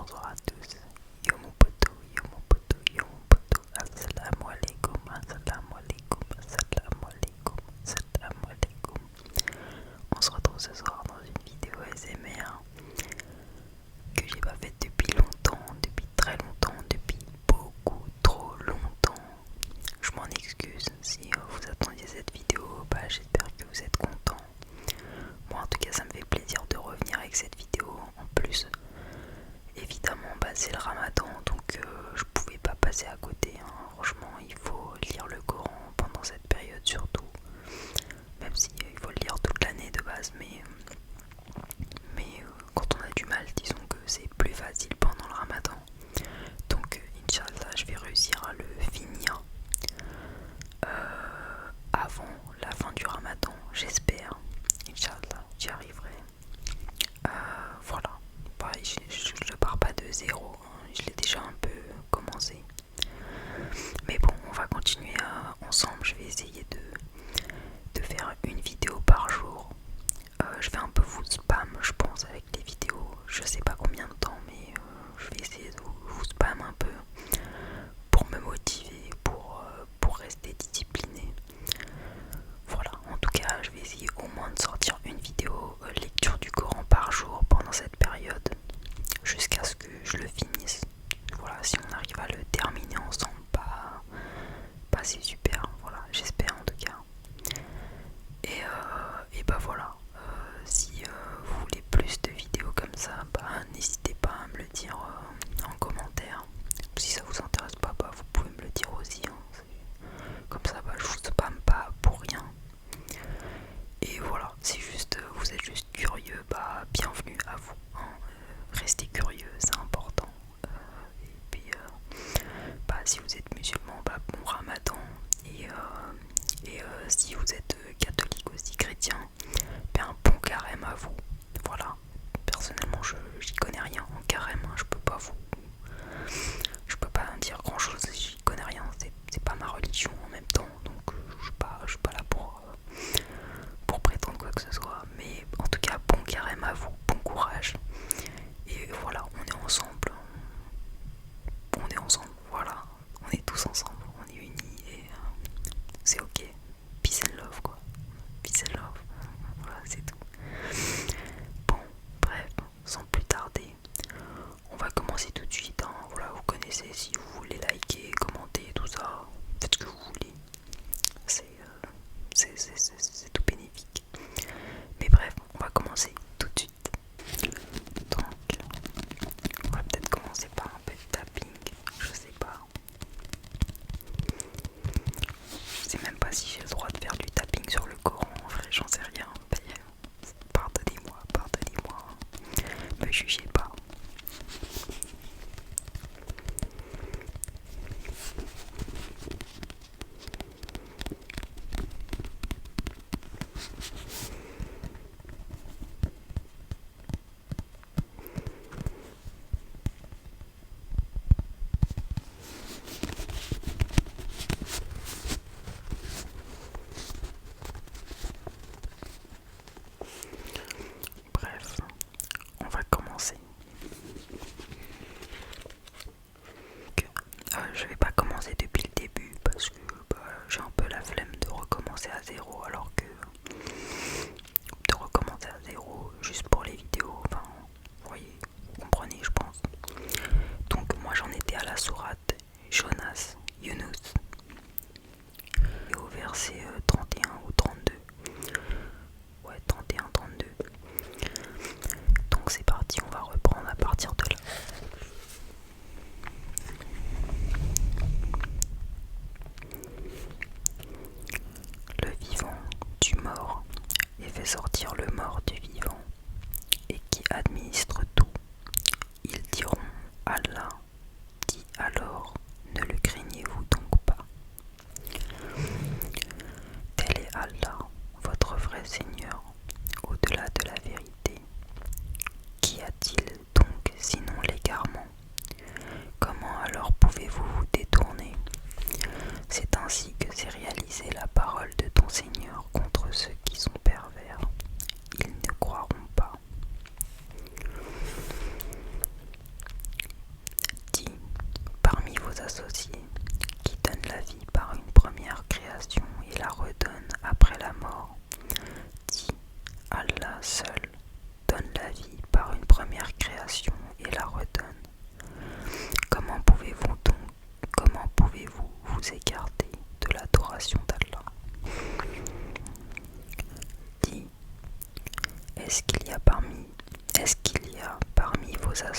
bonsoir à tous. Yo mon poteau, yo mon poteau, yo mon poteau. Assalamu alaikum, assalamu alaikum, assalamu alaikum, assalamu alaikum. On se retrouve ce soir dans une vidéo ASMR que j'ai pas faite depuis longtemps, depuis très longtemps, depuis beaucoup trop longtemps. Je m'en excuse si vous attendiez cette vidéo, j'espère que vous êtes contents. Moi en tout cas ça me fait plaisir de revenir avec cette vidéo. En plus évidemment c'est le ramadan donc je pouvais pas passer à côté, hein. Franchement il faut lire le Coran pendant cette période surtout, même si il faut le lire toute l'année de base, mais quand on a du mal, disons que c'est plus facile pendant le ramadan. Donc Inch'Allah je vais réussir à le finir avant la fin du ramadan, j'espère. Inch'Allah j'y arriverai. Voilà, je ne pars pas de zéro, hein. Je l'ai déjà un peu commencé. Mais bon, on va continuer ensemble. Je vais essayer de faire une vidéo par jour. Je vais un peu vous spam, je pense, avec les vidéos. Je sais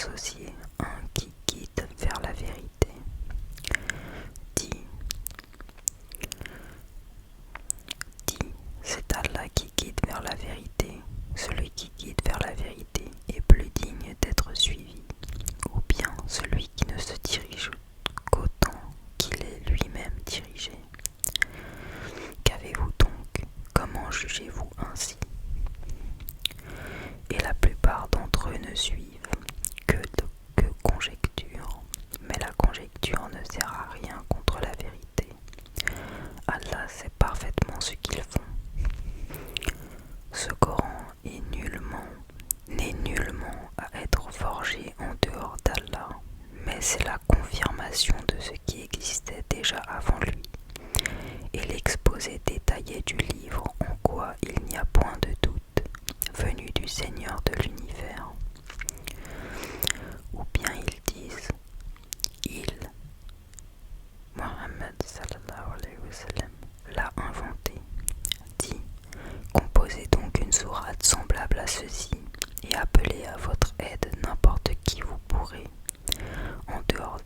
associer un qui guide vers la vérité. Dis, c'est Allah qui guide vers la vérité. Celui qui guide vers la vérité est plus digne d'être suivi, ou bien celui qui ne se dirige qu'autant qu'il est lui-même dirigé. Qu'avez-vous donc? Comment jugez-vous ainsi? Et la plupart d'entre eux ne suivent que conjecture, mais la conjecture ne sert à rien contre la vérité. Allah sait parfaitement ce qu'ils font. Ce Coran n'est nullement à être forgé en dehors d'Allah, mais c'est la confirmation de ce qui existait déjà avant lui, et l'exposé détaillé du livre en quoi il n'y a point de doute, venu du Seigneur de l'univers. Ou bien ils disent, Mohammed sallallahu alayhi wa sallam, l'a inventé. Dit, composez donc une sourate semblable à ceci et appelez à votre aide n'importe qui vous pourrez, en dehors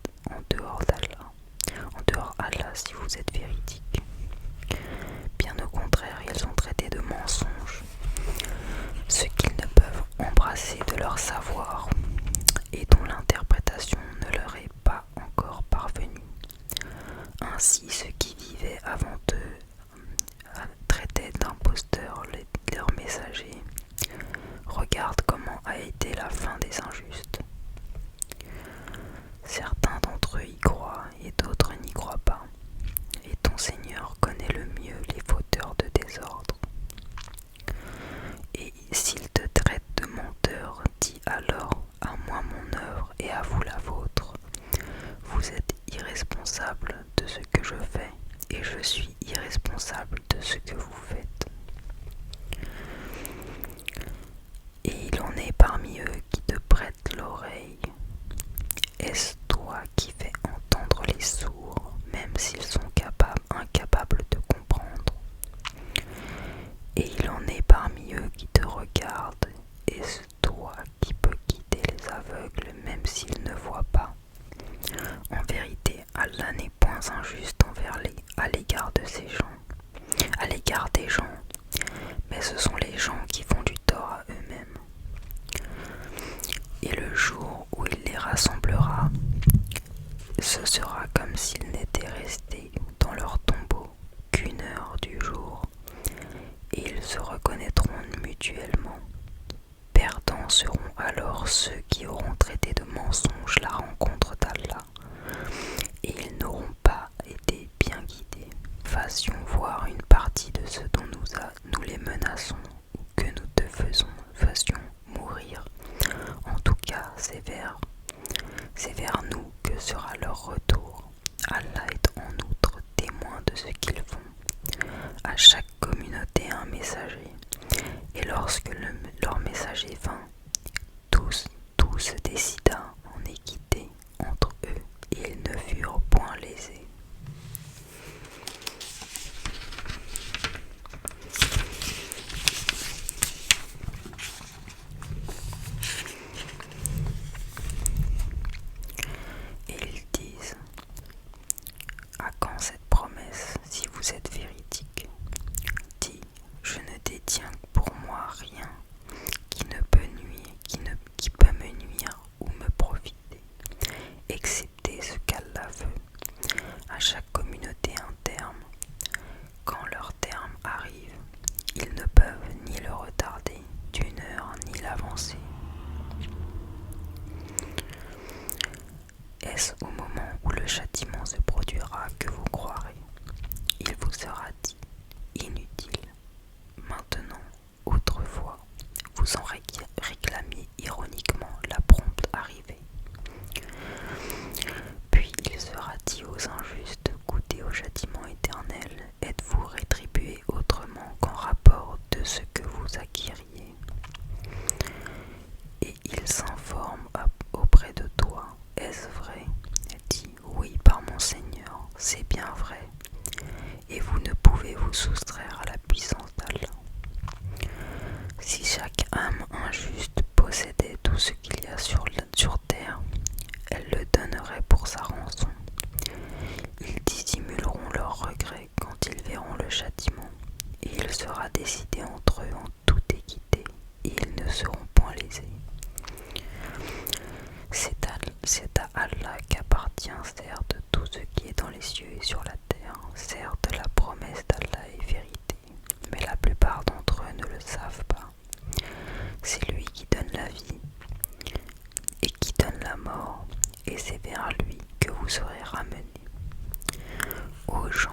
d'Allah si vous êtes véridique. Bien au contraire, ils ont traité de mensonges ce qu'ils ne peuvent embrasser de leur savoir et dont l'interprétation ne leur est pas encore parvenue. Ainsi, ceux qui vivaient avant eux traitaient d'imposteurs leurs messagers. Regarde comment a été la fin des injustes. Certains d'entre eux y croient et d'autres n'y croient pas. Et ton Seigneur connaît le mieux les fauteurs de désordre. Et s'il te traite de menteur, dis alors, à moi mon œuvre et à vous la vôtre. Vous êtes irresponsable de ce que je fais, et je suis irresponsable de ce que vous faites. Et il en est parmi eux qui te prêtent l'oreille. Est-ce toi qui fais entendre les sourds, même s'ils sont incapables de comprendre? Et il en est parmi eux qui te regardent. Est-ce toi qui peux guider les aveugles, même s'ils ne voient pas? En vérité, Allah n'est point injuste à l'égard de ces gens, à l'égard des gens, mais ce sont les gens qui font du tort à eux-mêmes. Et le jour où il les rassemblera, ce sera comme s'ils n'étaient restés dans leur tombeau qu'une heure du jour, et ils se reconnaîtront mutuellement. Perdants seront alors ceux qui auront traité de mensonge la rencontre d'Allah, et ils n'auront pas été bien guidés. Fassions voir une partie de ce dont nous les menaçons ou que nous te fassions mourir. En tout cas, c'est vers nous que sera leur retour. Allah est en outre témoin de ce qu'ils font. À chaque communauté un messager, et lorsque leur messager vint, tout se décida en équité entre eux, et ils ne furent point lésés. Et ils disent, à quand cette promesse si vous êtes véridique? Dis, je ne détiens pour moi rien qui peut me nuire ou me profiter, excepté ce qu'Allah veut. À chaque communauté un terme. Quand leur terme arrive, ils ne peuvent ni le retarder d'une heure ni l'avancer. Est-ce au moment où le châtiment se produira que vous croirez? Il vous sera dit, inutile. Maintenant, autrefois, vous en réclamiez ironiquement la prompte arrivée. Puis il sera dit aux injustes, goûtez au châtiment éternel, êtes-vous rétribués autrement qu'en rapport de ce que vous acquiriez? Et il s'informe auprès de toi, est-ce vrai? Dis, oui par mon Seigneur, c'est bien vrai. Et vous ne pouvez C'est à Allah qu'appartient certes tout ce qui est dans les cieux et sur la terre. Certes, la promesse d'Allah est vérité, mais la plupart d'entre eux ne le savent pas. C'est lui qui donne la vie et qui donne la mort, et c'est vers lui que vous serez ramenés. Ô gens,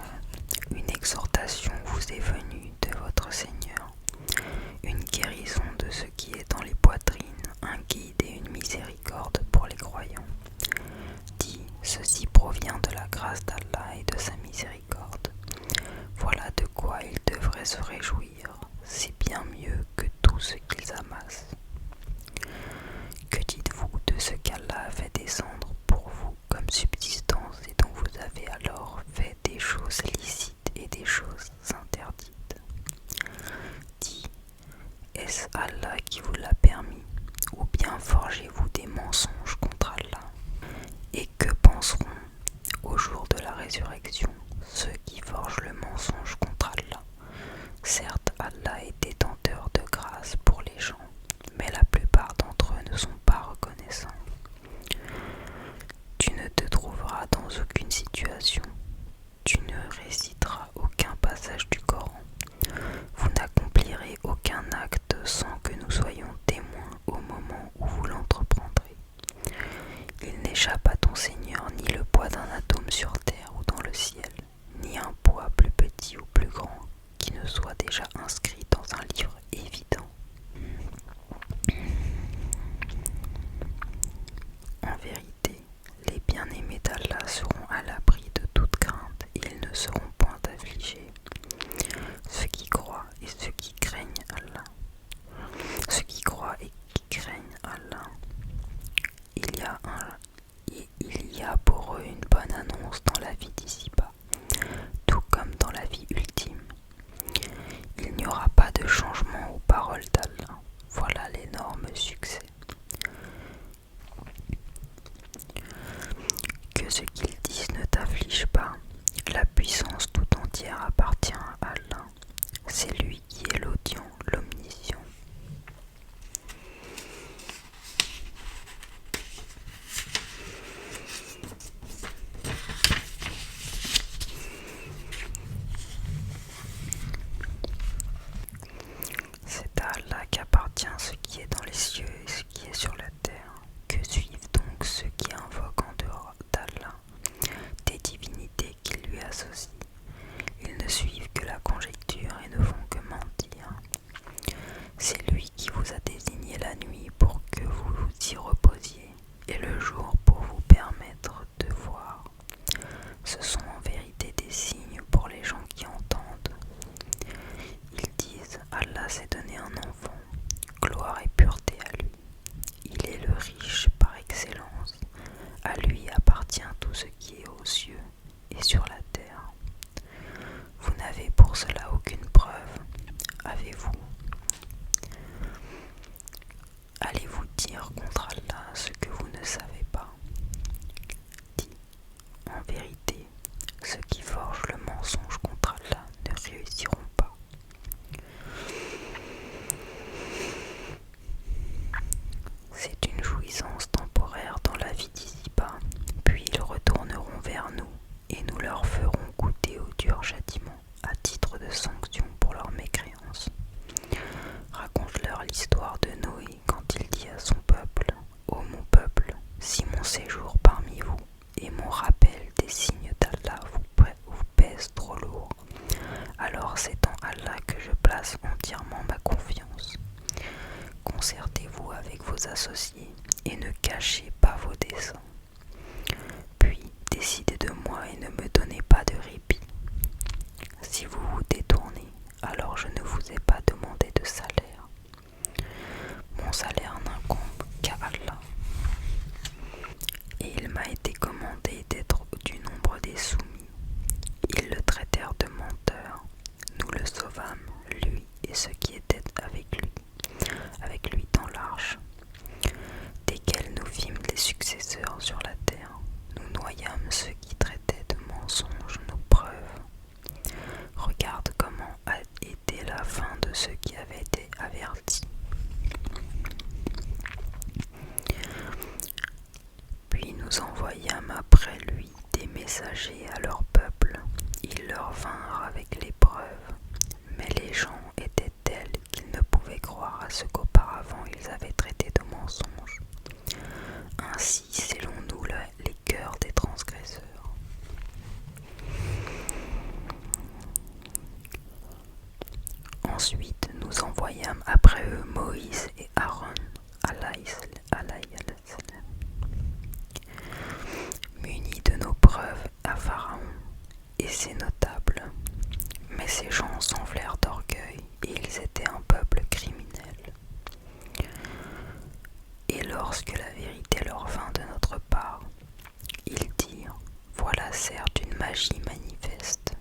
une exhortation vous est venue de votre Seigneur, une guérison de ce qui est dans les poitrines, un guide et une miséricorde pour les croyants. Dis, ceci provient de la grâce d'Allah et de sa miséricorde. Voilà de quoi ils devraient se réjouir, c'est bien mieux que tout ce qu'ils amassent. Que dites-vous de ce qu'Allah a fait descendre pour vous comme subsistance et dont vous avez alors fait des choses licites et des choses interdites? Dis, est-ce Allah qui vous l'a permis, ou bien forgez-vous des mensonges contre Allah? Et que penseront au jour de la résurrection ceux qui forgent le mensonge contre Allah? Certes, Allah est détenteur de grâce pour les gens, mais la plupart d'entre eux ne sont pas reconnaissants. Tu ne te trouveras dans aucune situation, tu ne réciteras aucun passage du Coran, vous n'accomplirez aucun acte sans que nous soyons témoins au moment où vous l'entreprendrez. Il n'échappe à ton Seigneur ni le poids d'un atome sur terre ou dans le ciel, ni un poids plus petit ou plus grand qui ne soit déjà inscrit dans un livre évident. En vérité, les bien-aimés d'Allah seront à l'abri de toute crainte et ils ne seront point affligés. Ceux qui croient et ceux qui craignent Allah. Ceux qui croient et qui craignent Allah. Il y a pour eux une bonne annonce dans la vie d'ici-bas, tout comme dans la vie ultime. Il n'y aura pas de changement aux paroles d'Allah. Voilà l'énorme succès. Que ce qu'ils disent ne t'afflige pas. La puissance tout entière appartient à Allah. C'est lui qui est l'audient, l'omniscient. C'est à Allah qu'appartient ce qui est dans les cieux et ce qui est sur la terre. Que suivent donc ceux qui invoquent en dehors d'Allah des divinités qui lui associent? Ils ne suivent que la conjecture et ne font que mentir. envoyâmes après lui des messagers à leur peuple. Ils leur vinrent avec l'épreuve, mais les gens étaient tels qu'ils ne pouvaient croire à ce qu'auparavant ils avaient traité de mensonge. Ainsi scellons-nous les cœurs des transgresseurs. Ensuite, nous envoyâmes après eux Moïse et Aaron, munis de nos preuves à Pharaon et ses notables. Mais ces gens s'enflèrent d'orgueil et ils étaient un peuple criminel. Et lorsque la vérité leur vint de notre part, ils dirent: voilà certes une magie manifeste.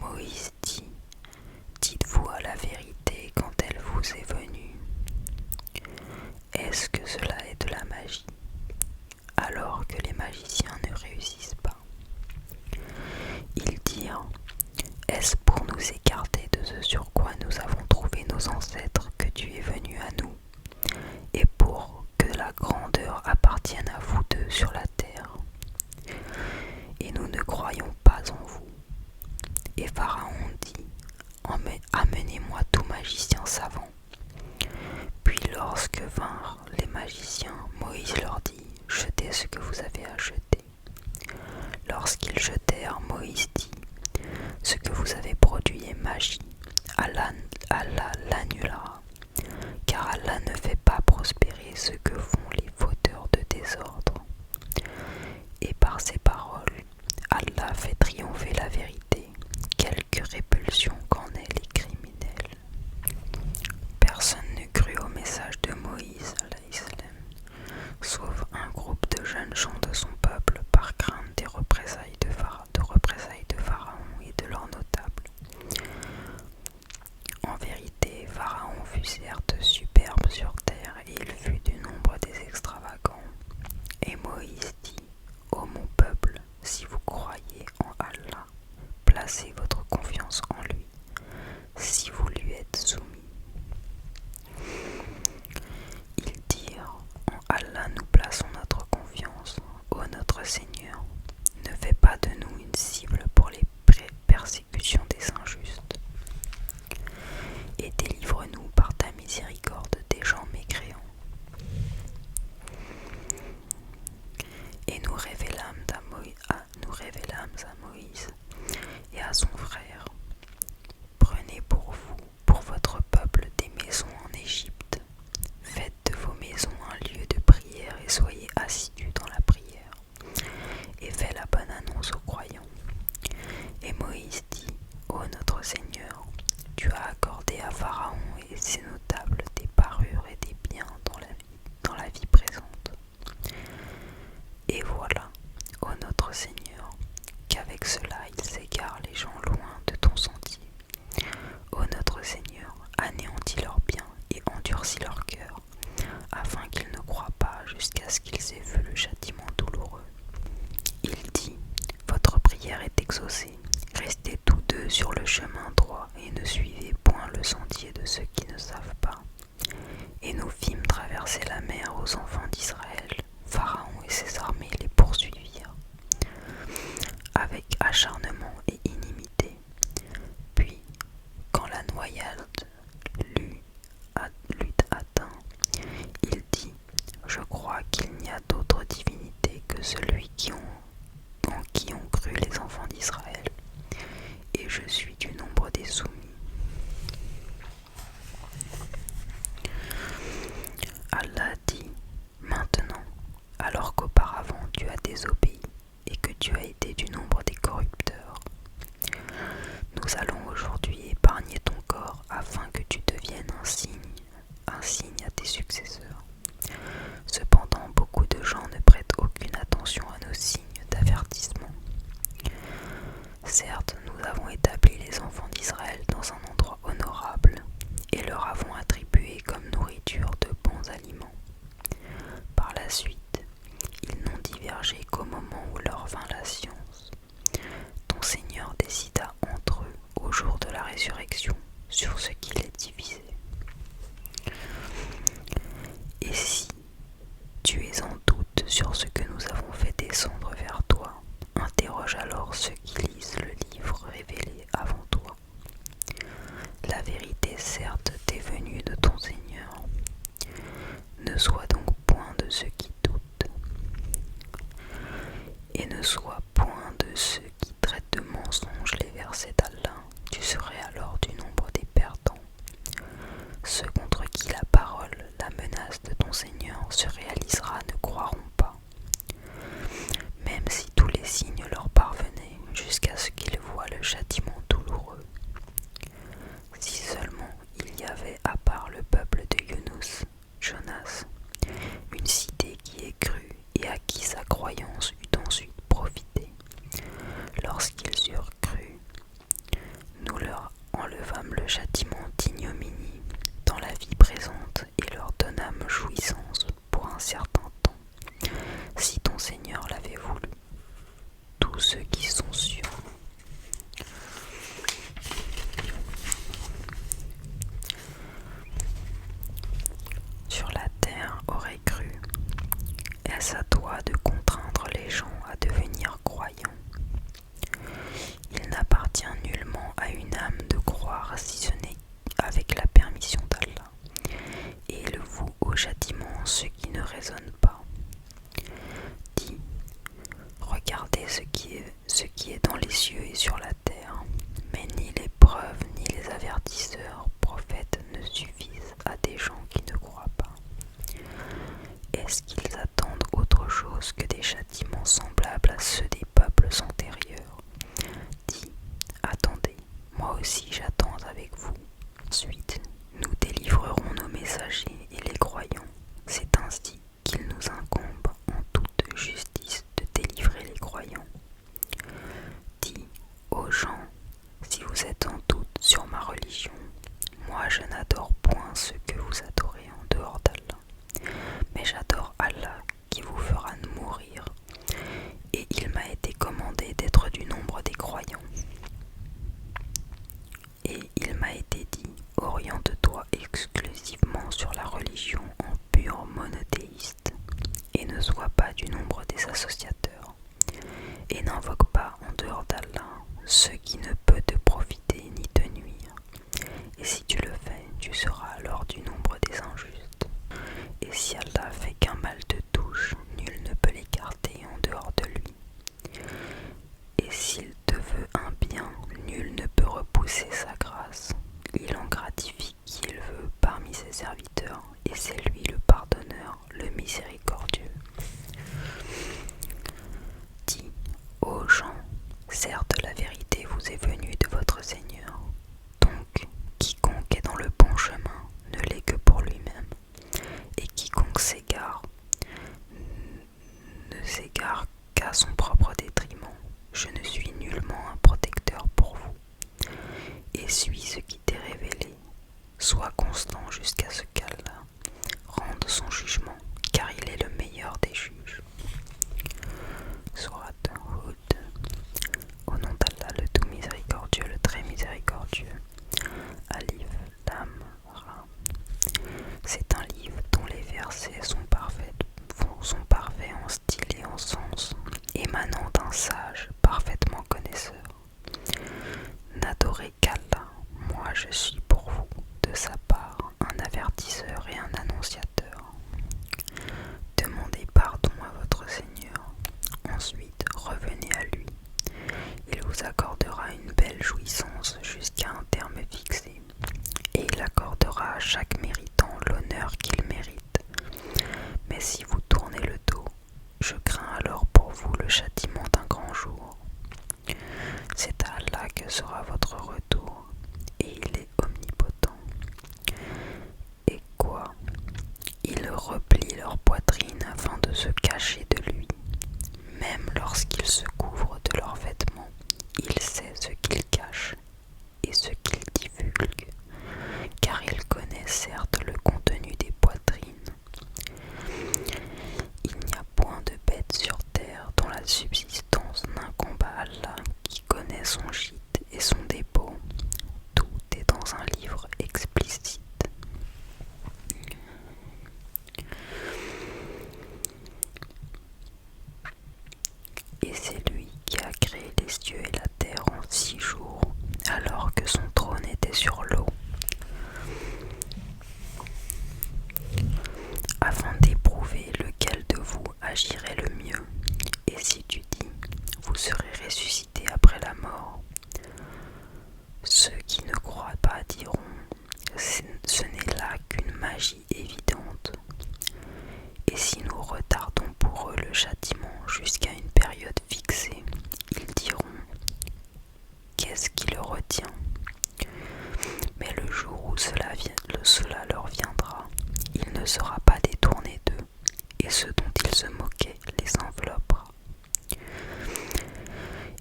Moïse dit: dites-vous à la vérité quand elle vous est venue. Est-ce que cela est de la magie, alors que les magiciens ne réussissent pas? Ils dirent: est-ce pour nous écarter de ce sur quoi nous avons trouvé nos ancêtres que tu es venu à nous, et pour que la grandeur appartienne à vous deux sur la terre? Et nous ne croyons pas en vous. Et Pharaon dit: amenez-moi tout magicien savant. Puis lorsque vinrent les magiciens, Moïse leur dit: jetez ce que vous avez à jeter. Lorsqu'ils jetèrent, Moïse dit: ce que vous avez produit est magie. Allah l'annulera, car Allah ne fait pas prospérer ce que font les fauteurs de désordre. Et par ces paroles, Allah fait triompher la vérité, quelque répulsion qu'en aient les criminels. Personne ne crut au message de Moïse, sauf un groupe de jeunes gens de son peuple, par crainte des représailles de Pharaon et de leurs notables. En vérité, Pharaon fut certes superbe sur terre, et il fut du nombre des extravagants. Et Moïse dit: ô mon peuple, si vous croyez en Allah, placez votre confiance en lui, si vous lui êtes soumis. Ils dirent: en Allah nous plaçons notre confiance. Ô notre Seigneur, ne fais pas de nous une cible pour les persécutions des injustes, et délivre-nous par ta miséricorde des gens mécréants. Et nous révélâmes à Moïse et à son frère: prenez pour vous, pour votre peuple, des maisons en Égypte. Faites de vos maisons un lieu de prière et soyez assidus dans la prière. Et faites la bonne annonce aux croyants. Et Moïse dit: ô notre Seigneur, tu as accordé à Pharaon et ses notables des parures et des biens dans la vie présente. Et voilà, ô notre Seigneur, qu'avec cela ils égarent les gens loin de ton sentier. Ô notre Seigneur, anéantis leurs biens et endurcis leur cœur, afin qu'ils ne croient pas jusqu'à ce qu'ils aient vu le châtiment douloureux. Il dit: votre prière est exaucée, restez tous deux sur le chemin droit et ne suivez point le sentier de ceux qui ne savent pas. Et nous fîmes traverser la mer aux enfants d'Israël. Pharaon et ses armées les poursuivirent avec acharnement et inimité. Puis, quand la noyade l'eut atteint, il dit: je crois qu'il n'y a d'autre divinité que celui en qui ont cru les enfants d'Israël, et je suis du nombre des soumis. Allah dit: maintenant, alors qu'auparavant tu as désobéi et que tu as été du nombre des corrupteurs, nous allons aujourd'hui épargner ton corps afin que tu deviennes un signe à tes successeurs. Cependant, beaucoup de gens ne prêtent aucune attention à nos signes d'avertissement. Certes, nous avons établi les enfants d'Israël dans un endroit honorable et leur avons attribué comme nourriture de bons aliments. Par la suite, ils n'ont divergé qu'au moment où leur vint la science. Ton Seigneur décida entre eux, au jour de la résurrection, sur ce qui les divisait. Et si tu es en doute sur ce que nous avons fait sois point de ceux qui traitent de mensonges les versets d'Allah, tu serais alors du nombre des perdants. Ceux contre qui la parole, la menace de ton Seigneur se réalisera ne croiront pas. Même si tous les signes leur parvenaient jusqu'à ce qu'ils voient le châtiment douloureux. Si seulement il y avait à part le peuple de Yunus, Jonas, une cité qui ait cru et à qui sa croyance eut ensuite profité. Lorsqu'ils eurent cru, nous leur enlevâmes le châtiment d'ignominie dans la vie présente et leur donnâmes jouissance pour un certain temps, si ton Seigneur l'avait voulu. Tous ceux qui sont sûrs. Sur la terre aurait cru. Est-ce à toi de contraindre les gens à devenir croyants? Il n'appartient nullement à une âme de croire si ce n'est avec la permission d'Allah, et il voue au châtiment ceux qui ne raisonnent pas. Dis, regardez ce qui est dans les cieux et sur la terre, mais ni les preuves ni les avertisseurs prophètes ne suffisent à des gens qui ne croient pas. Est-ce qu'ils attendent autre chose que des châtiments semblables à ceux des peuples antérieurs? Dis, attendez, moi aussi j'attends avec vous. Ensuite, nous délivrerons nos messagers et les croyants. C'est ainsi qu'il nous incombe en toute justice de délivrer les croyants. Dis aux gens, si vous êtes en doute sur ma religion, moi je n'adore point ce que vous adorez en dehors d'Allah, mais j'adore Allah qui vous fera mourir, et il m'a été commandé d'être du nombre des croyants. Et il m'a été dit, oriente-toi exclusivement sur la religion en pur monothéiste, et ne sois pas du nombre des associateurs, et n'invoque pas en dehors d'Allah ce qui ne peut te profiter ni te nuire, et si tu le fais, tu seras alors du nombre des injustes. Et si Allah fait qu'un mal te touche, nul ne peut l'écarter en dehors de lui. Et s'il te veut un bien, nul ne peut repousser sa grâce. Il en gratifie qui il veut parmi ses serviteurs, et c'est lui le pardonneur, le miséricordieux. Dis aux gens, certes la vérité vous est venue de votre Seigneur. Donc, quiconque est dans le bon chemin ne l'est que pour lui-même, et quiconque s'égare ne s'égare qu'à son propre détriment. Je ne suis nullement un protecteur pour vous. Et suis ce qui t'est révélé. Sois constant jusqu'à ce qu'Allah rende son jugement, car il est le meilleur des juges. Sourate Hud. Au nom d'Allah, le tout miséricordieux, le très miséricordieux. Alif Lam Ra. C'est un livre dont les versets sont parfaits en style et en sens, émanant d'un sage parfaitement connaisseur. N'adorez qu'Allah, moi je suis pour vous, de sa part, un avertisseur et un annonciateur. Demandez pardon à votre Seigneur, ensuite revenez à lui. Il vous accordera une belle jouissance jusqu'à un terme fixé, et il accordera à chaque méritant l'honneur qu'il mérite. Mais si vous tournez le dos, je crains alors pour vous le châtiment d'un grand jour. C'est à Allah que sera votre retour, et il est omnipotent. Et quoi? Ils replient leur poitrine afin de se cacher de lui. Même lorsqu'ils se couvrent de leurs vêtements, il sait ce qu'ils cachent et ce qu'ils divulguent, car il connaît certes le contenu des poitrines. Il n'y a point de bête sur terre dont la subsistance n'incombe à Allah, qui connaît son gîte et son dépôt. Tout est dans un livre explicite. Et c'est lui qui a créé les cieux et la terre en 6 jours, alors que son trône était sur l'eau, afin d'éprouver lequel de vous agirait le mieux. Et si tu dis, vous serez ressuscité après la mort. Ceux qui ne croient pas diront, ce n'est là qu'une magie évidente. Et si nous retardons pour eux le châtiment jusqu'à une période fixée, ils diront, qu'est-ce qui le retient? Mais le jour où cela leur viendra, il ne sera pas détourné d'eux, et ce dont ils se moquaient les enveloppera.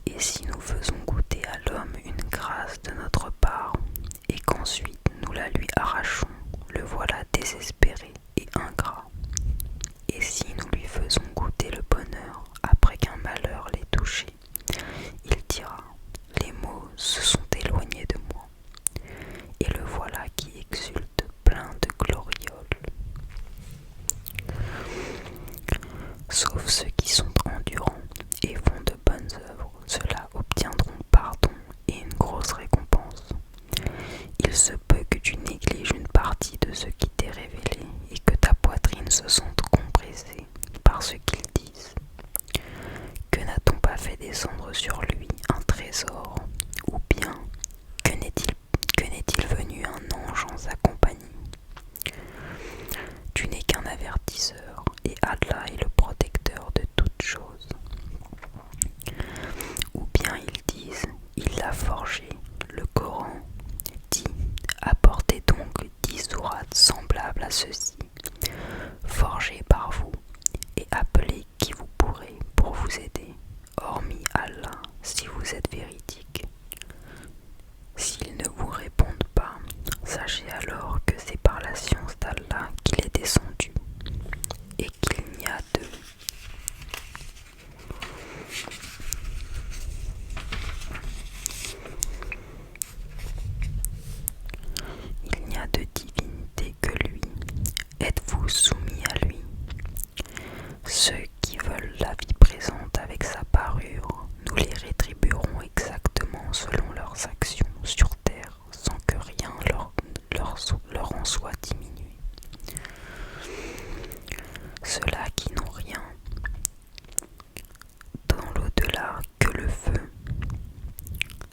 Et si nous faisons goûter à l'homme une grâce de notre part, et qu'ensuite nous la lui arrachons, le voilà désespéré et ingrat. Et si nous lui faisons goûter le bonheur après qu'un malheur l'ait touché, il dira, les maux se sont éloignés de moi. Et le voilà qui exulte plein de glorioles. Sauf ceux qui sont endurants et font de bonnes œuvres, ceux-là obtiendront pardon et une grosse récompense. Il se peut que tu négliges une partie de ce qui t'est révélé et que ta poitrine se sente compressée par ce qu'ils disent. Que n'a-t-on pas fait descendre sur lui un trésor? Ou bien, que n'est-il venu un ange en sa compagnie? Tu n'es qu'un avertisseur, et Allah est le protecteur de toutes choses. Ou bien ils disent, il l'a forgé, le Coran dit, apportez donc 10 sourates semblables à ceci, forgées par vous, et appelez qui vous pourrez pour vous aider, hormis Allah, si vous êtes véridique. S'ils ne vous répondent pas, sachez alors que c'est par la science d'Allah qu'il est descendu, et qu'il n'y a de divinité que lui. Êtes-vous soumis à lui? Ceux qui veulent la vie présente avec sa parure, nous les rétribuerons exactement selon leurs actions sur terre, sans que rien leur en soit diminué. Ceux-là qui n'ont rien dans l'au-delà que le feu,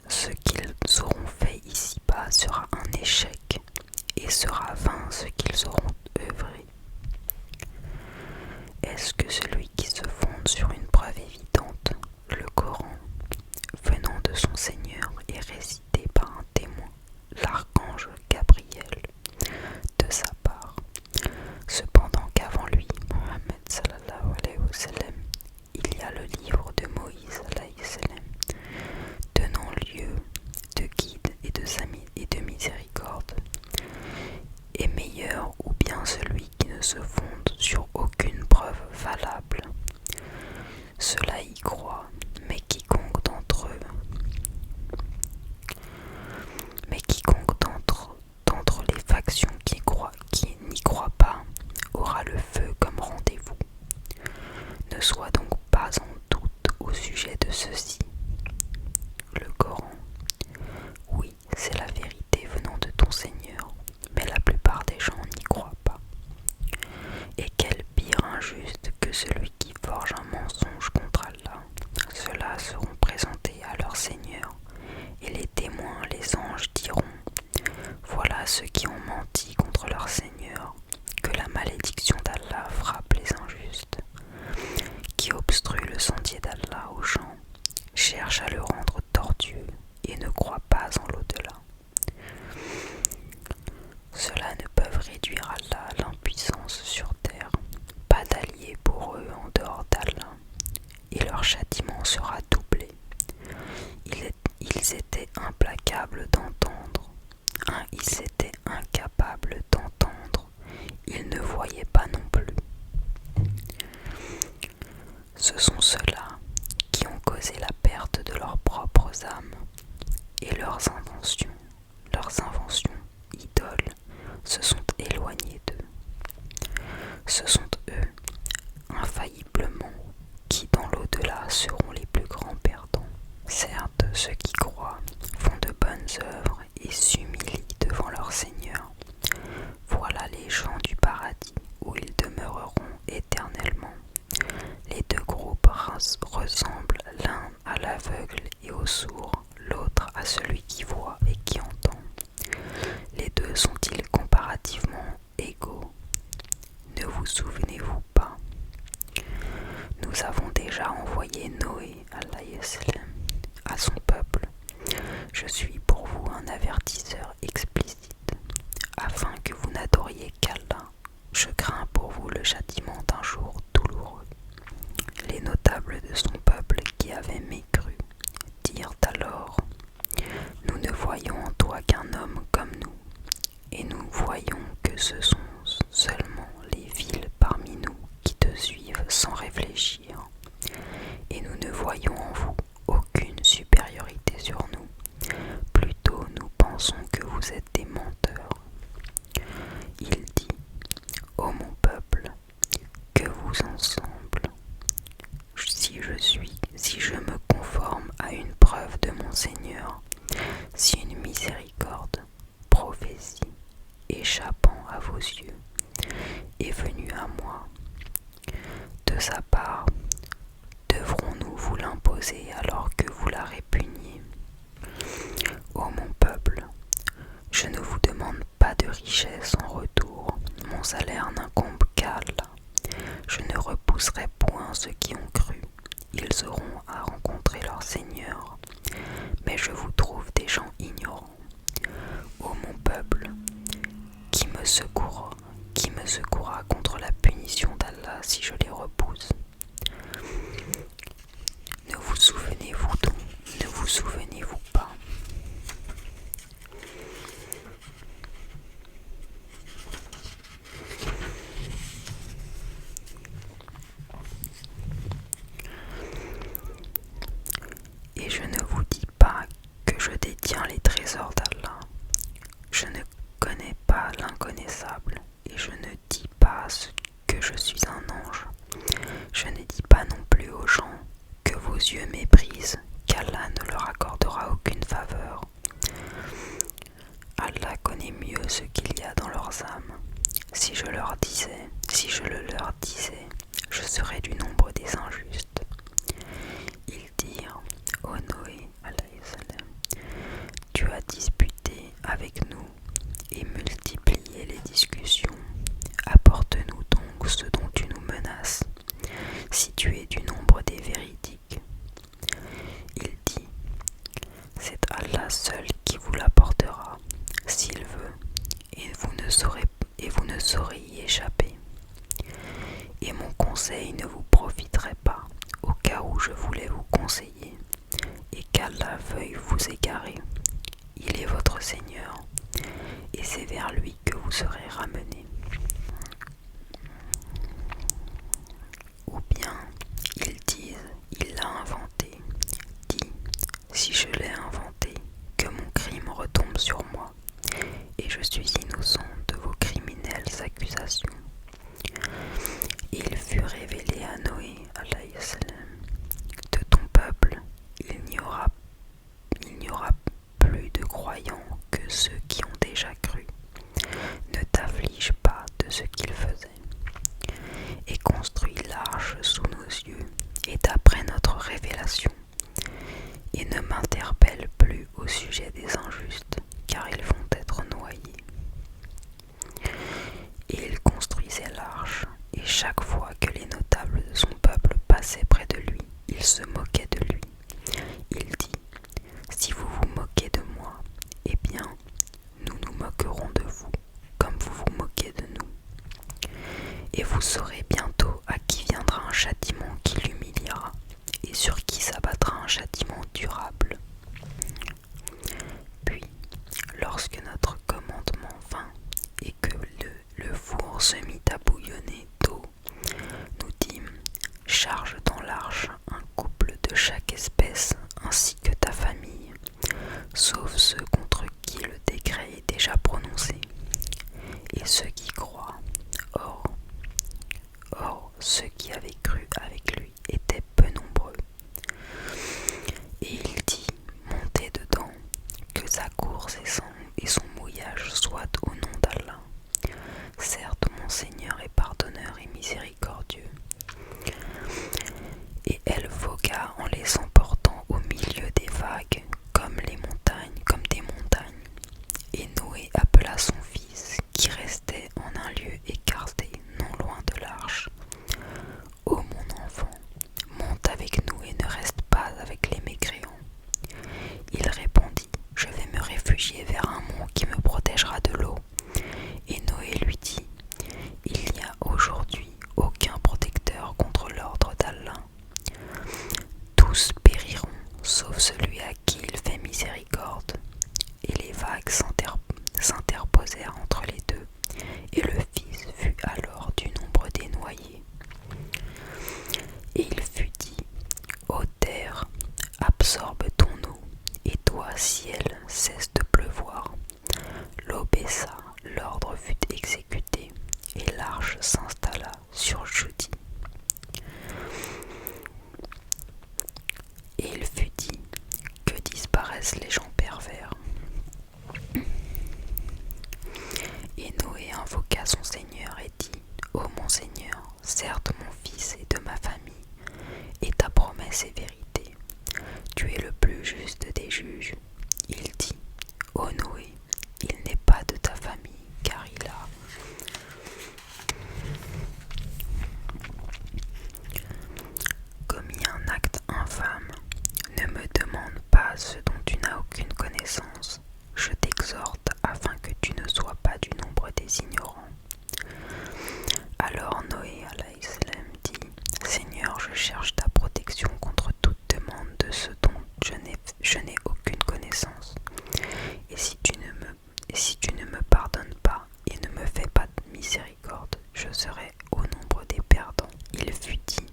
ce qu'ils auront fait ici-bas sera un échec, et sera vain ce qu'ils auront œuvré. Est-ce que celui qui se fonde sur une preuve évidente, le Coran, venant de son Seigneur et récité par un témoin, l'archange Gabriel, de sa part, cependant qu'avant lui, Mohammed sallallahu alayhi wa sallam, il y a le livre de Moïse alayhi salam, donnant lieu de guide et de miséricorde, est meilleur ou bien celui qui ne se fonde sur aucune preuve valable. Cela y croit, mais quiconque d'entre les factions qui n'y croient pas aura le feu comme rendez-vous. Ne sois donc pas en doute au sujet de ceci. Le Coran, oui, c'est la vérité venant de ton Seigneur, mais la plupart des gens n'y croient pas. Et quel pire injuste que celui qui forge un mensonge contre Allah. Ceux-là seront présentés à leur Seigneur, et les témoins, les anges, diront, voilà ceux qui ont menti contre leur Seigneur, que la malédiction d'Allah frappe les injustes, qui obstruent le sentier d'Allah aux gens, cherchent à le rendre tortueux et ne croient pas en l'au-delà. Ceux-là ne peuvent réduire Allah à l'impuissance sur terre, pas d'alliés pour eux en dehors d'Allah, et leur châtiment sera doublé. Ils étaient implacables d'entendre, ils étaient incapables d'entendre, ils ne voyaient pas non plus. Ce sont ceux-là qui ont causé la perte de leurs propres âmes, et leurs inventions idoles, se sont éloignées d'eux. Ce sont eux, infailliblement, qui dans l'au-delà seront les plus grands perdants. Certes, ceux qui croient font de bonnes œuvres et s'humilient devant leur Seigneur. Voilà les gens du paradis où ils demeureront éternellement. Les deux groupes ressemblent l'un à nous avons déjà envoyé Noé à son peuple. Je suis pour vous un avertisseur explicite, afin que vous n'adoriez qu'Allah. Je crains pour vous le châtiment d'un jour douloureux. Les notables de son peuple qui avaient mécru dirent alors: Nous ne voyons en toi qu'un homme comme nous, et nous voyons que ce sont seulement les villes parmi nous qui te suivent sans réfléchir, et nous ne voyons en vous aucune supériorité sur nous. Plutôt nous pensons que vous êtes des menteurs. Il dit: Ô mon peuple, que vous ensemble, si je me conforme à une preuve de mon Seigneur, si une miséricorde, prophétie, échappant à vos yeux, est venue à moi, de sa part, devrons-nous vous l'imposer alors que vous la répugniez? Ô mon peuple, je ne vous demande pas de richesse en retour, mon salaire n'incombe qu'Allah. Je ne repousserai point ceux qui ont cru, ils auront à rencontrer leur Seigneur, mais je vous trouve des gens ignorants. Ô mon peuple, qui me secourra contre la punition d'Allah si je les repousse? Ne vous souvenez-vous donc, ne vous souvenez-vous pas? Et je ne vous dis pas que je détiens les trésors d'Allah. Je ne connais pas l'inconnaissable, et je ne dis pas que je suis un ange. Je ne dis pas non plus aux gens que vos yeux méprisent, qu'Allah ne leur accordera aucune faveur. Allah connaît mieux ce qu'il y a dans leurs âmes. Si je le leur disais, je serais du nombre des injustes. Ils dirent: Ô Noé, tu as disputé avec nous et multiplié les discussions. Apporte-nous donc ce dont tu nous menaces, si tu es du nombre des véridiques. Il dit: C'est Allah seul qui vous l'apportera, s'il veut, et vous ne saurez y échapper. Et mon conseil ne vous profiterait pas, au cas où je voulais vous conseiller, et qu'Allah veuille vous égarer. Il est votre Seigneur, et c'est vers lui que vous serez ramenés. Ou bien, ils disent: il l'a inventé. Dis: si je l'ai inventé, que mon crime retombe sur moi, et je suis innocent de vos criminelles accusations. Il fut révélé à Noé, de ton peuple, il n'y aura plus de croyants que ceux qui ont déjà cru. Ne t'afflige pas de ce qu'ils faisaient, et construis l'arche sous nos yeux et d'après notre révélation, et ne m'interpelle plus au sujet des injustes, car ils vont être noyés. Et il construisait l'arche, et chaque fois que les notables de son peuple passaient près de lui, il se moquait de lui. Il dit: si vous vous moquez de moi, eh bien, nous nous moquerons de vous, comme vous vous moquez de nous. Et vous saurez bientôt à qui viendra un châtiment qui l'humiliera, et sur qui s'abattra un châtiment durable. Puis, lorsque notre commandement vint, et que le four se mit à bouillonner d'eau, nous dîmes: charge dans l'arche un couple de chaque espèce, ainsi que ta famille, sauf ceux contre qui le décret est déjà prononcé, et ceux qui croient. Or, ceux qui avaient cru avec lui étaient peu nombreux. Et il dit: montez dedans, que sa course et son mouillage soient au nom d'Allah. Certes, mon Seigneur est pardonneur et miséricordieux. Et elle vogua en les emportant au milieu des vagues, comme des montagnes. Et Noé appela son fils, qui restait en un lieu écarté, non loin de l'arche: Ô mon enfant, aborresse les gens pervers. Et Noé invoqua son Seigneur et dit : Ô mon Seigneur, certes mon fils est de ma famille, et ta promesse est vérité. Tu es le plus juste des juges. Il dit : Ô Noé, il n'est pas de ta famille, car il a commis un acte infâme. Ne me demande pas ce dont tu n'as aucune connaissance. Je t'exhorte afin que tu ne sois pas du nombre des ignorants. Alors Noé alayhi salam dit : Seigneur, je cherche ta protection contre toute demande de ce dont je n'ai aucune connaissance. Et si tu ne me pardonnes pas et ne me fais pas de miséricorde, je serai au nombre des perdants. Il fut dit :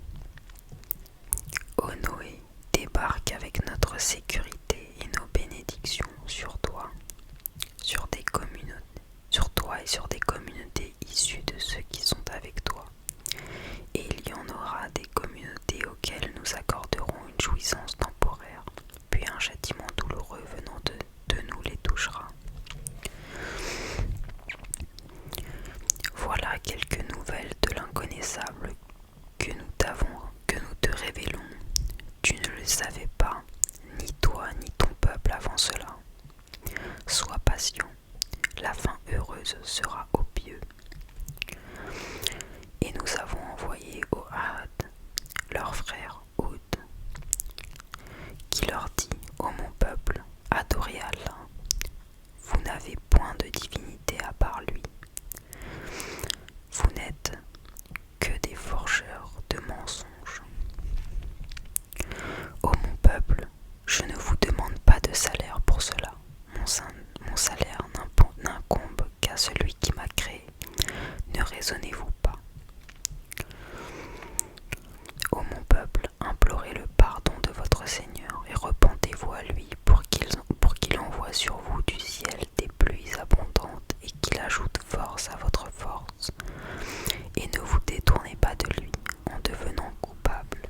Ô Noé, débarque avec notre sécurité et nos bénédictions sur toi, sur toi et sur des communautés issues de ceux qui sont avec toi. Et il y en aura des communautés auxquelles nous accorderons une jouissance temporaire, puis un châtiment douloureux venant de nous les touchera. Voilà quelques nouvelles de l'inconnaissable que nous te révélons. Tu ne le savais pas, ni toi ni ton peuple avant cela. Sois patient, la fin heureuse sera aux pieux. Et nous avons envoyé aux Had, leur frère Hud, qui leur dit : Ô mon peuple, adorez Allah, vous n'avez point de divinité à part lui. Vous n'êtes que des forgeurs de mensonges. Ô mon peuple, je ne vous demande pas de salaire pour cela. Mon salaire n'incombe qu'à celui qui m'a créé. Ne raisonnez-vous pas. Ô mon peuple, implorez le pardon de votre Seigneur et repentez-vous à lui pour qu'il envoie sur vous du ciel des pluies abondantes et qu'il ajoute force à votre force. Et ne vous détournez pas de lui en devenant coupable.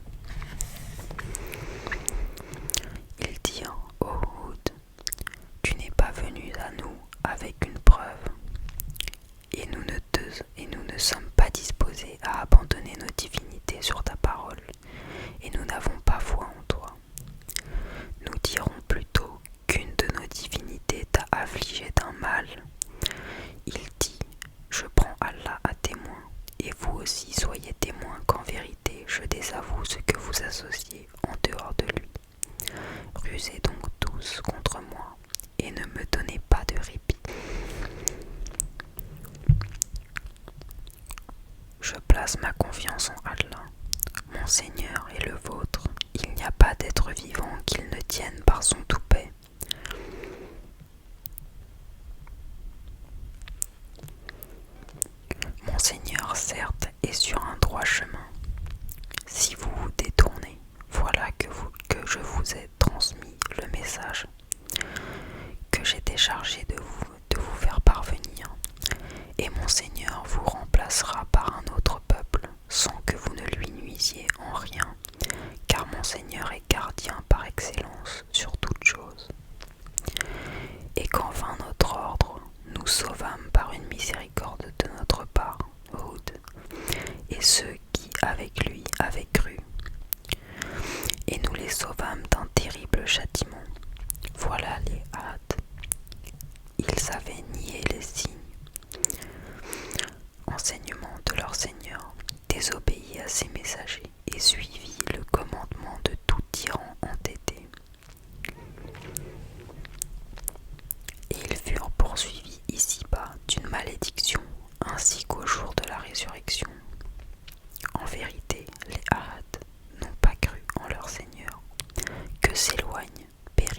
Ils dirent : Ô Hud, tu n'es pas venu à nous avec une preuve, et nous ne sommes pas disposés à abandonner nos divinités sur ta parole, et nous n'avons pas foi en toi. Nous dirons plutôt qu'une de nos divinités t'a affligé d'un mal. Il dit : Je prends Allah à témoin, et vous aussi soyez témoins qu'en vérité je désavoue ce que vous associez en dehors de lui. Rusez donc tous contre moi, et ne me donnez pas de répit. Je place ma confiance en Allah, mon Seigneur et le vôtre. Il n'y a pas d'être vivant qu'il ne tienne par son toupet. Mon Seigneur, certes, est sur un droit chemin. Si vous vous détournez, voilà que je vous ai transmis le message que j'étais chargé de vous faire parvenir. Et mon Seigneur vous remplacera par un autre peuple, sans que vous ne lui nuisiez en rien, car mon Seigneur est gardien par excellence sur toute chose. Et quand vint notre ordre, nous sauvâmes par une miséricorde de notre part Hud et ceux qui avec lui avaient cru, et nous les sauvâmes d'un terrible châtiment. Voilà les Had. Ils avaient nié les signes, enseignement de leur Seigneur, désobéi à ses messagers et suivi le commandement de tout tyran entêté. Et ils furent poursuivis ici-bas d'une malédiction, ainsi qu'au jour de la résurrection. En vérité, les Had n'ont pas cru en leur Seigneur. Que s'éloignent, périssent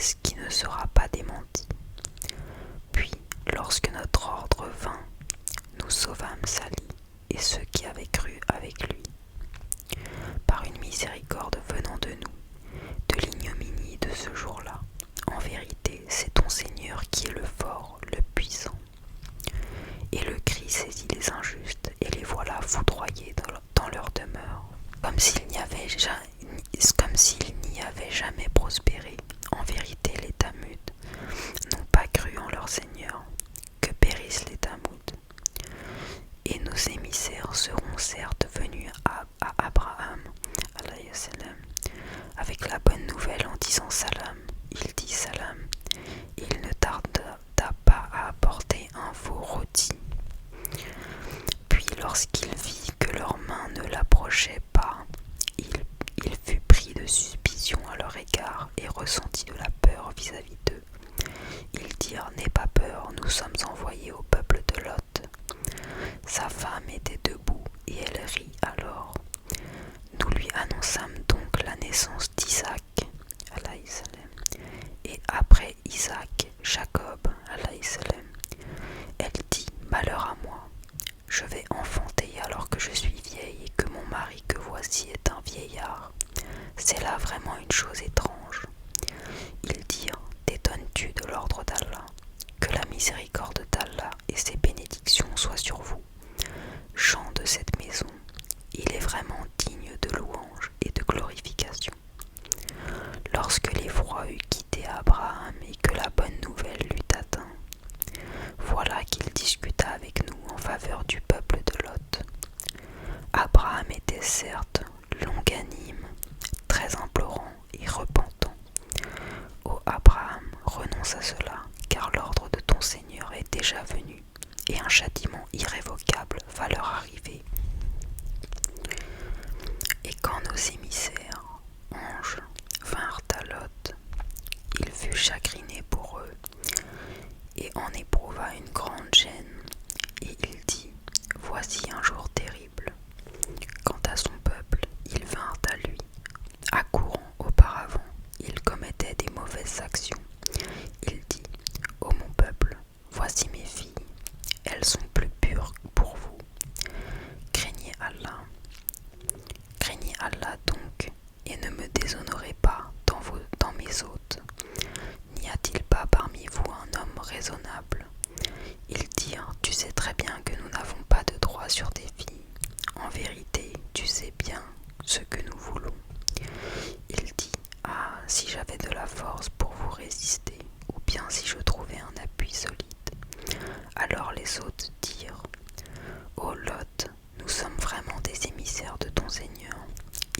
promesse qui ne sera pas démentie. Puis, lorsque notre ordre vint, nous sauvâmes Sali et ceux qui avaient cru avec lui. Par une miséricorde venant de nous, de l'ignominie de ce jour-là, en vérité, c'est ton Seigneur qui est le fort, le puissant. Et le cri saisit les injustes, et les voilà foudroyés dans leur demeure, comme s'il n'y avait jamais prospéré. En vérité, les Tamuds n'ont pas cru en leur Seigneur, que périssent les Tamuds. Et nos émissaires seront certes venus à Abraham, alayhi salam, avec la bonne nouvelle en disant salam. Il dit salam. Il ne tarda pas à apporter un veau rôti. Puis lorsqu'il vit que leurs mains ne l'approchaient pas, il fut pris de suspicion à leur égard et ressentit de la peur vis-à-vis d'eux. Ils dirent: n'aie pas peur, nous sommes envoyés au peuple de Lot. Sa femme était debout et elle rit alors. Nous lui annonçâmes donc la naissance d'Isaac, alayhi salam, et après Isaac, Jacob, alayhi salam. Elle dit: malheur à moi, je vais enfanter alors que je suis vieille et que mon mari que voici est un vieillard. C'est là vraiment une chose étrange. Ils dirent: t'étonnes-tu de l'ordre d'Allah? Que la miséricorde d'Allah et ses bénédictions soient sur vous. Gens de cette maison, il est vraiment digne de louange et de glorification. Lorsque l'effroi eut quitté Abraham et que la bonne nouvelle l'eut atteint, voilà qu'il discuta avec nous en faveur du peuple de Lot. Abraham était certes longanime, très implorant et repentant. Ô Abraham, renonce à cela, car l'ordre de ton Seigneur est déjà venu, et un châtiment irrévocable va leur arriver. Et quand nos émissaires, anges, vinrent à Lot, il fut chagriné pour eux, et en éprouva une grande gêne, et il dit: voici un jour terrible. Quant à son peuple, ils vinrent à lui. Accourant auparavant, il commettait des mauvaises actions. Il dit: ô mon peuple, voici mes filles, elles sont plus pures pour vous. Craignez Allah donc, et ne me déshonorez pas dans mes hôtes. N'y a-t-il pas parmi vous un homme raisonnable? Ils dirent: tu sais très bien que nous n'avons pas de droit sur tes filles. En vérité, tu sais bien ce que nous voulons. Il dit: ah, si j'avais de la force pour vous résister, ou bien si je trouvais un appui solide. Alors les hôtes dirent: ô Lot, nous sommes vraiment des émissaires de ton Seigneur.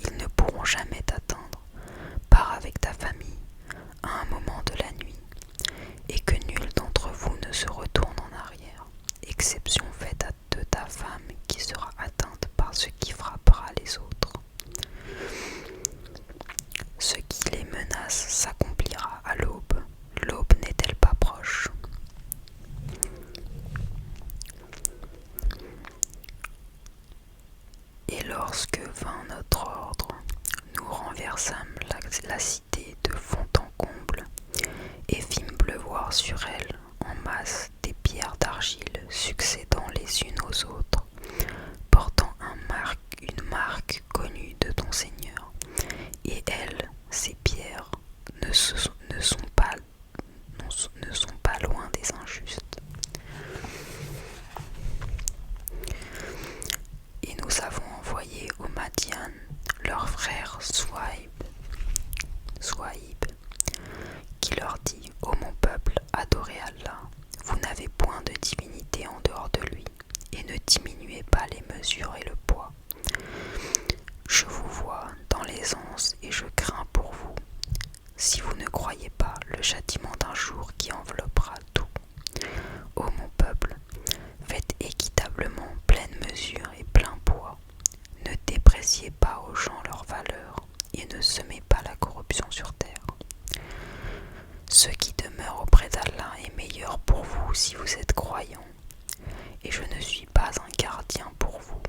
Ils ne pourront jamais t'atteindre. Pars avec ta famille à un moment de la nuit, et que nul d'entre vous ne se retourne en arrière, exception faite de ta femme qui sera atteinte par ce qui frappera les autres. Ce qui les menace s'accomplira à l'aube. L'aube n'est-elle pas proche? Et lorsque vint notre ordre, nous renversâmes la cité de fond en comble et fîmes pleuvoir sur elle en masse des pierres d'argile succédant les unes aux autres, portant une marque connue de ton Seigneur. Et elles, ces pierres, ne sont pas loin des injustes. Et nous avons envoyé aux Madian leur frère Souaïb, qui leur dit: ô mon peuple, adorez Allah, vous n'avez point de divinité en dehors de lui, et ne diminuez pas les mesures et le poids. Je vous vois dans l'aisance et je crains pour vous. Si vous ne croyez pas le châtiment d'un jour qui enveloppera tout. Ô mon peuple, faites équitablement pleine mesure et plein poids. Ne dépréciez pas aux gens leur valeur et ne semez pas la corruption sur terre. Ce qui demeure auprès d'Allah est meilleur pour vous si vous êtes croyants, et je ne suis pas un gardien pour vous.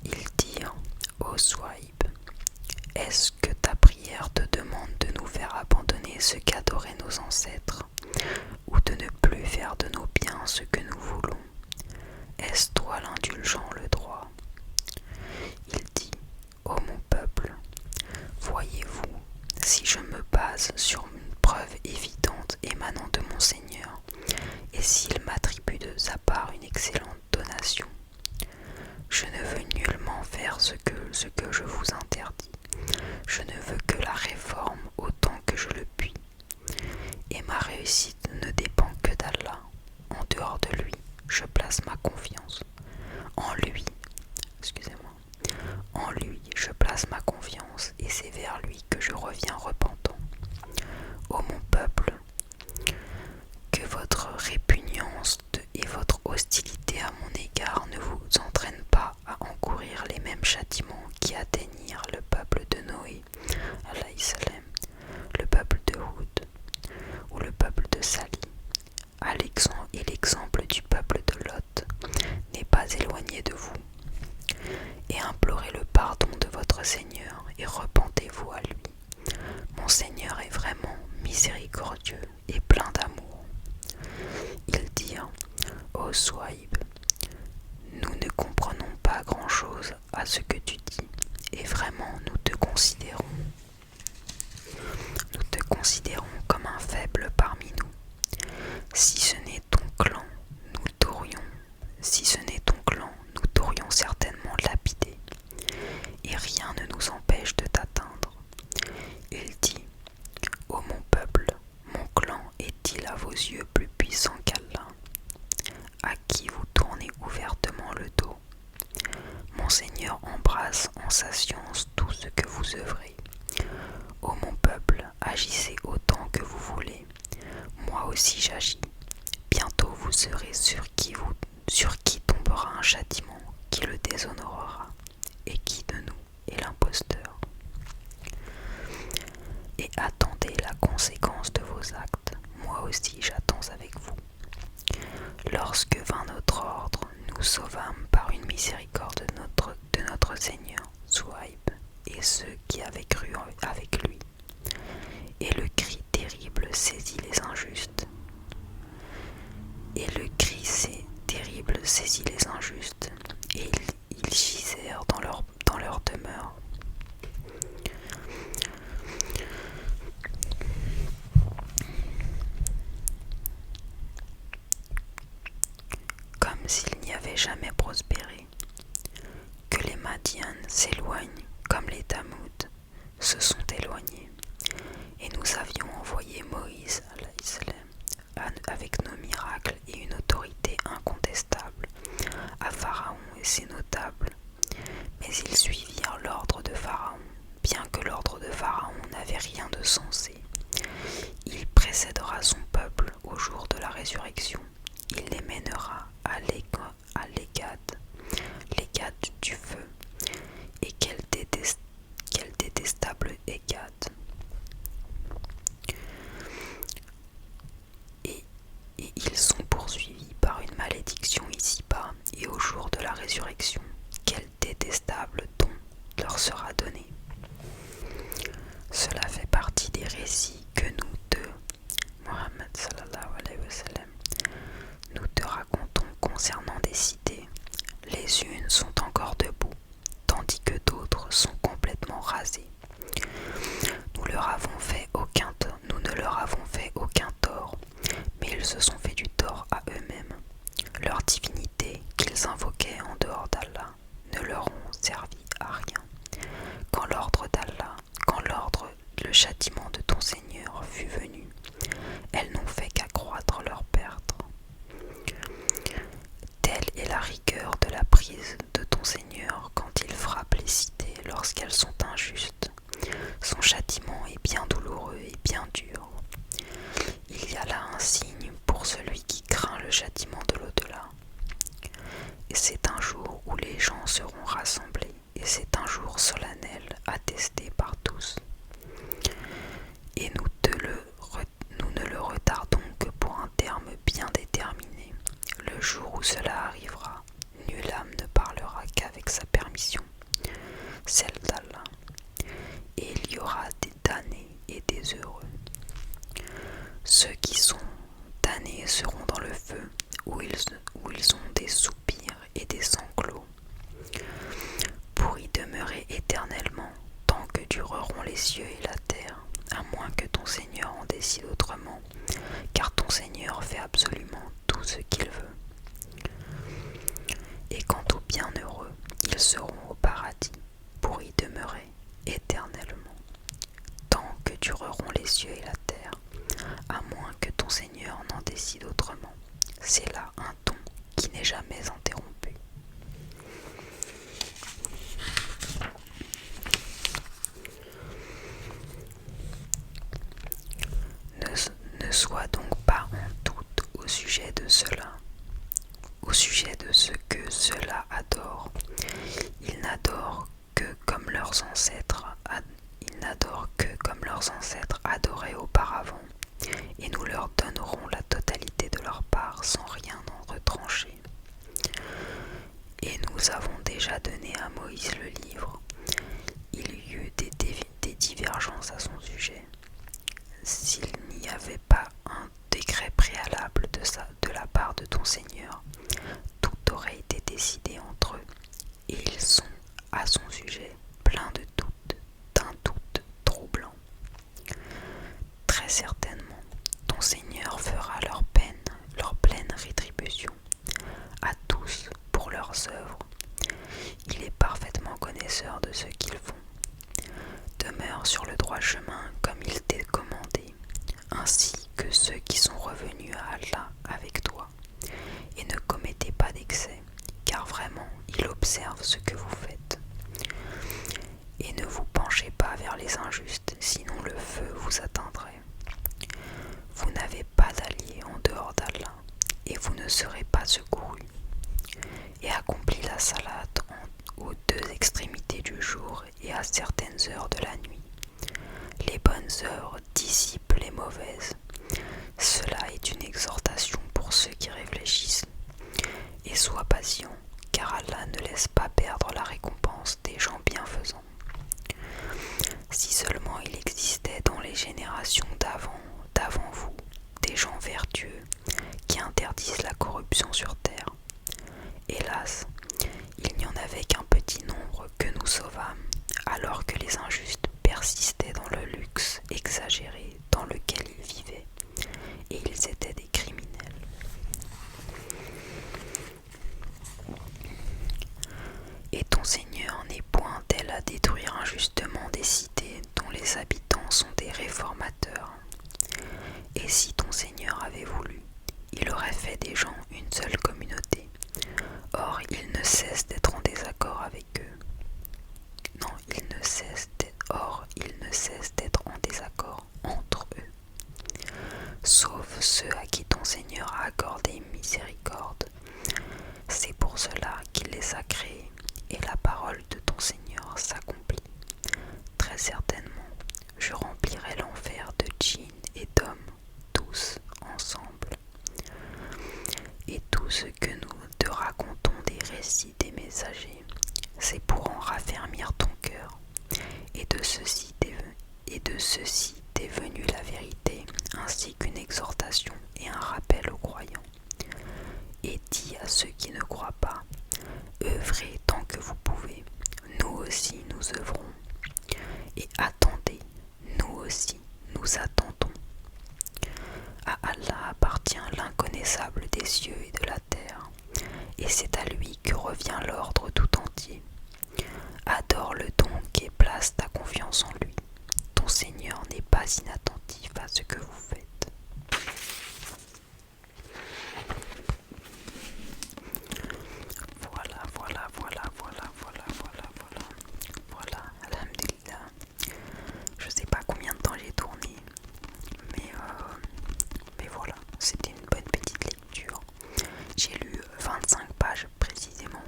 Ils dirent: ô Souaïb, est-ce que ta prière te si je me base sur une preuve évidente émanant de mon Seigneur, et s'il m'attribue de sa part une excellente donation, je ne veux nullement faire ce que je vous interdis. Je ne veux que la réforme autant que je le puis. Et ma réussite ne dépend que d'Allah. En dehors de lui, je place ma confiance. En lui, je place ma confiance et c'est vers lui que je reviens repentant. Ô mon peuple, que votre répugnance et votre hostilité à mon égard ne vous entraînent pas à encourir les mêmes châtiments qui atteignirent le peuple de Noé, alayhi salam, le peuple de Houd ou le peuple de Salih. Et l'exemple du peuple de Lot n'est pas éloigné de vous. Et implorez le pardon de votre Seigneur et repentez-vous à lui. Mon Seigneur est vraiment miséricordieux et plein d'amour. Ils dirent: Ô Souaïb, nous ne comprenons pas grand-chose à ce que tu dis, et vraiment nous te considérons comme un faible parmi nous. Si ce n'est ton clan, nous t'aurions certainement lapidé, et rien ne nous empêche de t'atteindre. Il dit: Ô mon peuple, mon clan est-il à vos yeux plus puissant qu'Allah, à qui vous tournez ouvertement le dos? Mon Seigneur embrasse en sa science tout ce que vous œuvrez. Ô mon peuple, agissez autant que vous voulez. Moi aussi j'agis. Bientôt vous serez sur qui tombera un châtiment qui le déshonorera. Et qui de nous est l'imposteur? Et attendez la conséquence de vos actes. Moi aussi j'attends avec vous. Lorsque vint notre ordre, nous sauvâmes par une miséricorde de notre Seigneur Souaïb et ceux qui avaient cru avec lui. Et le cri terrible saisit les injustes. Et ils gisèrent dans leur demeure. Comme s'ils n'y avaient jamais prospéré. Que les Madian s'éloignent comme les Tamoud se sont éloignés. Et nous avions envoyé Moïse avec nos miracles et une autorité incontestable à Pharaon et ses notables. Mais ils suivirent l'ordre de Pharaon, bien que l'ordre de Pharaon n'avait rien de sensé. Il précédera son peuple au jour de la résurrection. Il les mènera à l'Égad du feu. Et quel détestable Égad! Et ils sont poursuivis par une malédiction ici-bas et au jour de la résurrection. Quel détestable don leur sera donné! Cela fait partie des récits que nous Mohammed sallallahu alayhi wa sallam, nous te racontons concernant des cités. Les unes sont encore debout, tandis que d'autres sont complètement rasées. Nous ne leur avons fait aucun tort, mais ils se sont fait du tort à eux-mêmes. Leur divinité qu'ils invoquaient en dehors d'Allah ne leur ont servi à rien. Quand le châtiment de ton Seigneur fut venu, elles n'ont fait qu'accroître leur perte. Telle est la rigueur de la prise de ton Seigneur quand il frappe les cités lorsqu'elles sont injustes. Son châtiment est bien douloureux et bien dur. Il y a là un signe pour celui qui craint le châtiment de l'au-delà. Et c'est un jour où les gens seront rassemblés, et c'est un jour solennel attesté par tous. Et nous ne le retardons que pour un terme bien déterminé. Le jour où cela arrivera, nulle âme ne parlera qu'avec sa permission, celle d'Allah. Et il y aura des damnés et des heureux. Ceux qui sont damnés seront dans le feu, où ils ont des soupirs et des sanglots, pour y demeurer éternellement, tant que dureront les cieux et la terre. dureront les cieux et la terre, à moins que ton Seigneur n'en décide autrement. C'est là un ton qui n'est jamais interrompu. Ne sois donc pas en doute au sujet de cela, au sujet de ce que ceux-là adorent. Ils n'adorent que comme leurs ancêtres adoraient auparavant, et nous leur donnerons la totalité de leur part sans rien en retrancher. Et nous avons déjà donné à Moïse le livre. Il y eut des divergences à son sujet. S'il n'y avait pas un décret préalable de la part de ton Seigneur, tout aurait été décidé entre eux, et ils sont, à son sujet, pleins de doutes, d'un doute troublant. Très certainement, ton Seigneur fera leur pleine rétribution, à tous pour leurs œuvres. Il est parfaitement connaisseur de ce qu'ils font. Demeure sur le droit chemin comme il t'est commandé, ainsi que ceux qui sont revenus à Allah avec toi, et ne commettez pas d'excès, car vraiment il observe ce que vous faites. Et ne vous penchez pas vers les injustes, sinon le feu vous atteindrait. Vous n'avez pas d'allié en dehors d'Allah, et vous ne serez pas secourus. Et accomplis la salate aux deux extrémités du jour et à certaines heures de la nuit. Les bonnes heures dissipent les mauvaises. Cela est une exhortation pour ceux qui réfléchissent. Et sois patient, car Allah ne laisse pas perdre la récompense des gens bienfaisants. Si seulement il existait dans les générations d'avant vous, des gens vertueux qui interdisent la corruption sur terre. Hélas, il n'y en avait qu'un petit nombre que nous sauvâmes, alors que les injustes persistaient dans le luxe exagéré dans lequel ils vivaient, et ils étaient des criminels. Et ton Seigneur n'est point tel à détruire injustement des cités dont les habitants sont des réformateurs. Et si ton Seigneur avait voulu, il aurait fait des gens une seule communauté. Or, il ne cesse d'être en désaccord avec eux. Il ne cesse d'être en désaccord entre eux. Sauf ceux à qui ton Seigneur a accordé miséricorde. C'est pour cela qu'il les a créés, et la parole de ton Seigneur s'accomplit. Très certainement, je remplirai l'enfer de djinns et d'hommes, tous ensemble. Et tout ce que nous te racontons des récits des messagers, c'est pour en raffermir ton cœur. Et de ceci t'est venue la vérité, ainsi qu'une exhortation et un rappel aux croyants. Et dis à ceux qui ne croient pas, œuvrez tant que vous pouvez, nous aussi nous œuvrons. Et attendez, nous aussi nous attendons. À Allah appartient l'inconnaissable des cieux et de la terre, et c'est à lui que revient l'ordre tout entier. Adore-le donc et place ta confiance en lui. Ton Seigneur n'est pas inattentif à ce que vous faites. Voilà, alhamdulillah. Je sais pas combien de temps j'ai tourné, mais voilà, c'était une bonne petite lecture. J'ai lu 25 pages précisément,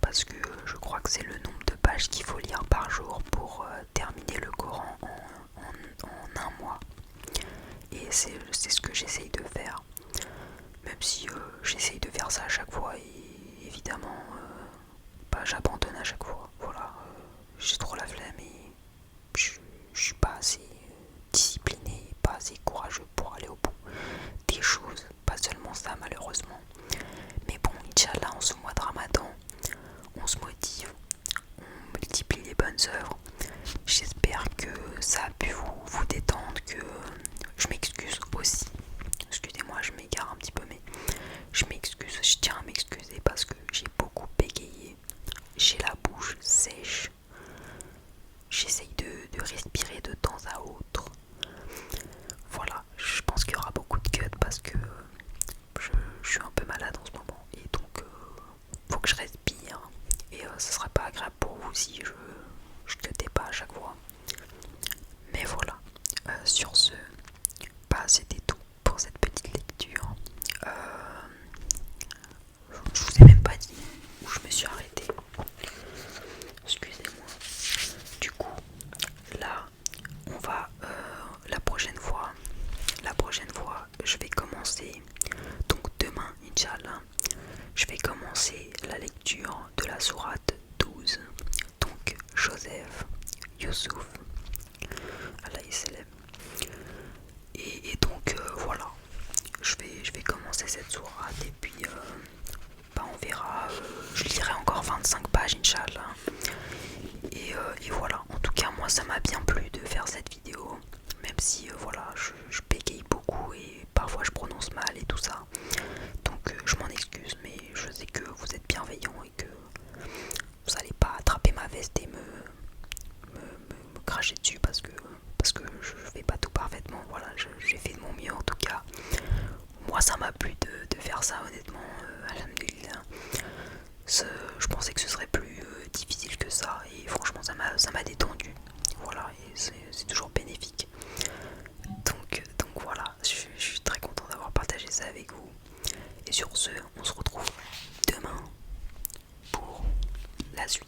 parce que je crois que c'est le nombre de pages qu'il faut lire par jour pour terminer le Coran en un mois. Et c'est ce que j'essaye de faire, même si j'essaye de faire ça à chaque fois, et évidemment j'abandonne à chaque fois. Voilà, j'ai trop la flemme et je suis pas assez discipliné, pas assez courageux pour aller au bout des choses. Pas seulement ça malheureusement, mais bon, Inch'Allah, en ce mois de Ramadan, on se motive, on multiplie les bonnes œuvres. J'espère que ça a pu vous détendre, que je m'excuse aussi. Excusez-moi, je m'égare un petit peu, mais je m'excuse, je tiens à m'excuser parce que j'ai beaucoup bégayé. J'ai la bouche sèche. J'essaye de respirer de temps à autre. sur ce, c'était tout pour cette petite lecture. Je vous ai même pas dit où je me suis arrêté. Excusez-moi. Du coup, là, on va la prochaine fois, je vais commencer. Donc demain, Inch'Allah, je vais commencer la lecture de la sourate 12. Donc Joseph, Youssouf, alayhi salam. Et donc voilà, je vais commencer cette sourate et puis on verra. Je lirai encore 25 pages, Inch'Allah. Et voilà, en tout cas, moi ça m'a bien plu de faire cette vidéo, même si voilà, je bégaye beaucoup et parfois je prononce mal et tout ça. Donc je m'en excuse, mais je sais que vous êtes bienveillants et que vous n'allez pas attraper ma veste et me cracher dessus parce que je fais pas tout parfaitement. Voilà, j'ai fait de mon mieux en tout cas. Moi ça m'a plu de faire ça, honnêtement. Alhamdulillah. Je pensais que ce serait plus difficile que ça et franchement ça m'a détendu. Voilà, et c'est toujours bénéfique. Donc voilà, je suis très content d'avoir partagé ça avec vous. Et sur ce, on se retrouve demain pour la suite.